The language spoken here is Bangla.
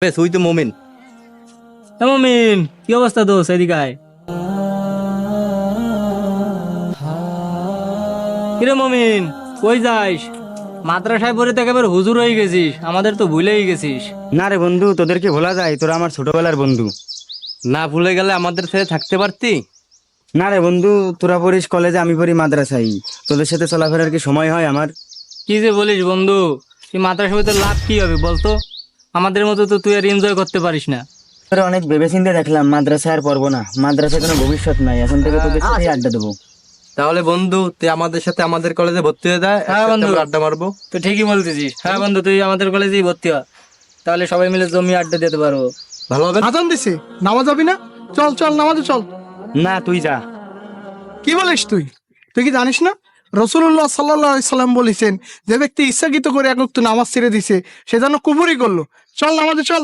বেশ তুই তো মোমেন। মমিন, কি অবস্থা দোষ? এদিকে আয়। কিরে মমিন, কই যাইস? মাদ্রাসায় পড়ে তো একেবারে হুজুর হয়ে গেছিস, আমাদের তো ভুলেই গেছিস। না রে বন্ধু, তোদেরকে ভোলা যায়? তোরা আমার ছোটবেলার বন্ধু। না ভুলে গেলে আমাদের সাথে থাকতে পারতি। না রে বন্ধু, তোরা পড়িস কলেজে, আমি পড়ি মাদ্রাসায়। তোদের সাথে চলাফেরার কি সময় হয় আমার? কি যে বলিস বন্ধু, তুই মাদ্রাসা হইতে লাভ কি হবে বলতো? আমাদের মতো তো তুই আর এনজয় করতে পারিস না। তোরা অনেক ভেবেচিন্তে দেখলাম মাদ্রাসায় আর পড়বো না, মাদ্রাসায় কোনো ভবিষ্যৎ নাই, এখন থেকে তোদের সাথে আড্ডা দেবো। তাহলে বন্ধু তুই আমাদের সাথে আমাদের কলেজে ভর্তি হয়ে যায়, হ্যাঁ একসাথে বন্ধু। আমরা আড্ডা মারবো। তুই ঠিকই বলতেছিস। হ্যাঁ বন্ধু, তুই আমাদের কলেজেই ভর্তি হ, তাহলে সবাই মিলে জমি আড্ডা দিতে পারবো। ভালো হবে না? আজান দিছে, নামাজ যাবি না? চল চল নামাজে চল। না, তুই যা। কি বলিস তুই? তুই কি জানিস না রাসূলুল্লাহ সাল্লাল্লাহু আলাইহি সাল্লাম বলেছেন, যে ব্যক্তি ইচ্ছাকৃত করে এক ওয়াক্ত নামাজ ছেড়ে দিছে সে যেন কুফরি করলো। চল নামাজে চল।